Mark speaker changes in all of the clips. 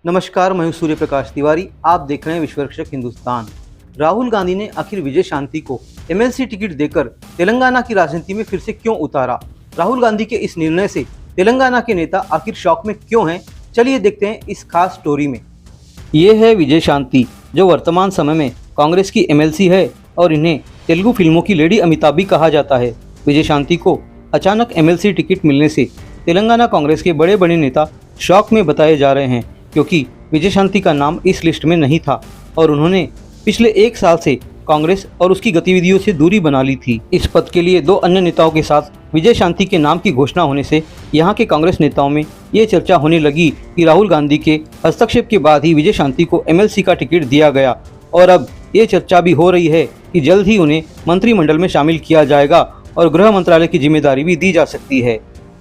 Speaker 1: नमस्कार, मैं हूं सूर्य प्रकाश तिवारी। आप देख रहे हैं विश्वरक्षक हिंदुस्तान। राहुल गांधी ने आखिर विजय शांति को एमएलसी टिकट देकर तेलंगाना की राजनीति में फिर से क्यों उतारा? राहुल गांधी के इस निर्णय से तेलंगाना के नेता आखिर शॉक में क्यों हैं? चलिए देखते हैं इस खास स्टोरी में। ये है विजय शांति, जो वर्तमान समय में कांग्रेस की एमएलसी है और इन्हें तेलुगु फिल्मों की लेडी अमिताभ भी कहा जाता है। विजय शांति को अचानक एमएलसी टिकट मिलने से तेलंगाना कांग्रेस के बड़े बड़े नेता शॉक में बताए जा रहे हैं, क्योंकि विजय शांति का नाम इस लिस्ट में नहीं था और उन्होंने पिछले 1 साल से कांग्रेस और उसकी गतिविधियों से दूरी बना ली थी। इस पद के लिए 2 अन्य नेताओं के साथ विजय शांति के नाम की घोषणा होने से यहाँ के कांग्रेस नेताओं में ये चर्चा होने लगी कि राहुल गांधी के हस्तक्षेप के बाद ही विजय शांति को एमएलसी का टिकट दिया गया और अब ये चर्चा भी हो रही है कि जल्द ही उन्हें मंत्रिमंडल में शामिल किया जाएगा और गृह मंत्रालय की जिम्मेदारी भी दी जा सकती है।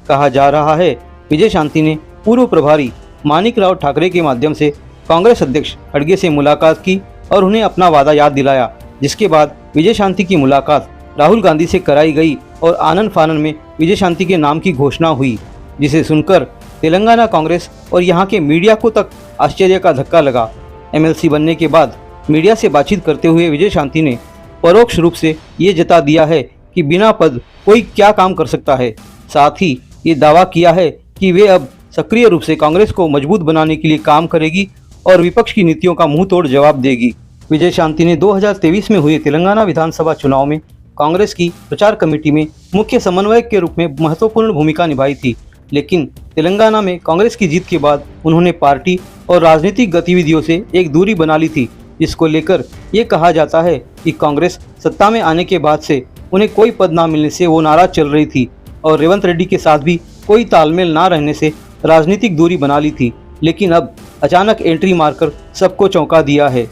Speaker 1: कहा जा रहा है विजय शांति ने पूर्व प्रभारी माणिकराव ठाकरे के माध्यम से कांग्रेस अध्यक्ष खड़गे से मुलाकात की और उन्हें अपना वादा याद दिलाया, जिसके बाद विजय शांति की मुलाकात राहुल गांधी से कराई गई और आनन फानन में विजय शांति के नाम की घोषणा हुई, जिसे सुनकर तेलंगाना कांग्रेस और यहाँ के मीडिया को तक आश्चर्य का धक्का लगा। एमएलसी बनने के बाद मीडिया से बातचीत करते हुए विजय शांति ने परोक्ष रूप से ये जता दिया है कि बिना पद कोई क्या काम कर सकता है। साथ ही ये दावा किया है कि वे अब सक्रिय रूप से कांग्रेस को मजबूत बनाने के लिए काम करेगी और विपक्ष की नीतियों का मुंह तोड़ जवाब देगी। विजय शांति ने 2023 में हुए तेलंगाना विधानसभा चुनाव में कांग्रेस की प्रचार कमेटी में मुख्य समन्वयक के रूप में महत्वपूर्ण भूमिका निभाई थी, लेकिन तेलंगाना में कांग्रेस की जीत के बाद उन्होंने पार्टी और राजनीतिक गतिविधियों से एक दूरी बना ली थी, जिसको लेकर ये कहा जाता है कि कांग्रेस सत्ता में आने के बाद से उन्हें कोई पद न मिलने से वो नाराज चल रही थी और रेवंत रेड्डी के साथ भी कोई तालमेल ना रहने से राजनीतिक दूरी बना ली थी। लेकिन अब अचानक एंट्री मारकर सबको चौंका दिया है।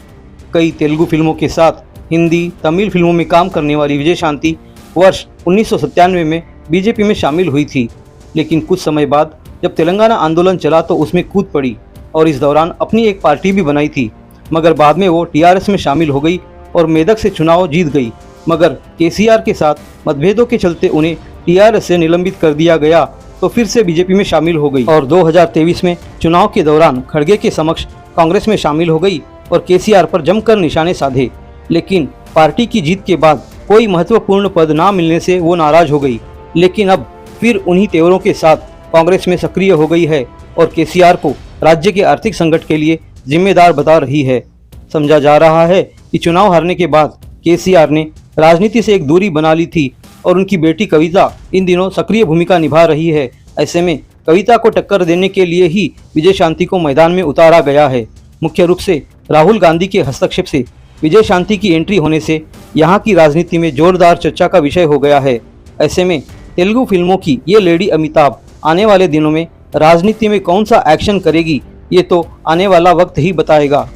Speaker 1: कई तेलुगु फिल्मों के साथ हिंदी, तमिल फिल्मों में काम करने वाली विजय शांति वर्ष 1997 में बीजेपी में शामिल हुई थी, लेकिन कुछ समय बाद जब तेलंगाना आंदोलन चला तो उसमें कूद पड़ी और इस दौरान अपनी एक पार्टी भी बनाई थी, मगर बाद में वो टीआरएस में शामिल हो गई और मेदक से चुनाव जीत गई। मगर केसीआर के साथ मतभेदों के चलते उन्हें टीआरएस से निलंबित कर दिया गया तो फिर से बीजेपी में शामिल हो गई और 2023 में चुनाव के दौरान खड़गे के समक्ष कांग्रेस में शामिल हो गई और केसीआर पर जमकर निशाने साधे। लेकिन पार्टी की जीत के बाद कोई महत्वपूर्ण पद ना मिलने से वो नाराज हो गई, लेकिन अब फिर उन्हीं तेवरों के साथ कांग्रेस में सक्रिय हो गई है और केसीआर को राज्य के आर्थिक संकट के लिए जिम्मेदार बता रही है। समझा जा रहा है कि चुनाव हारने के बाद केसीआर ने राजनीति से एक दूरी बना ली थी और उनकी बेटी कविता इन दिनों सक्रिय भूमिका निभा रही है। ऐसे में कविता को टक्कर देने के लिए ही विजय शांति को मैदान में उतारा गया है। मुख्य रूप से राहुल गांधी के हस्तक्षेप से विजय शांति की एंट्री होने से यहाँ की राजनीति में जोरदार चर्चा का विषय हो गया है। ऐसे में तेलुगु फिल्मों की ये लेडी अमिताभ आने वाले दिनों में राजनीति में कौन सा एक्शन करेगी, ये तो आने वाला वक्त ही बताएगा।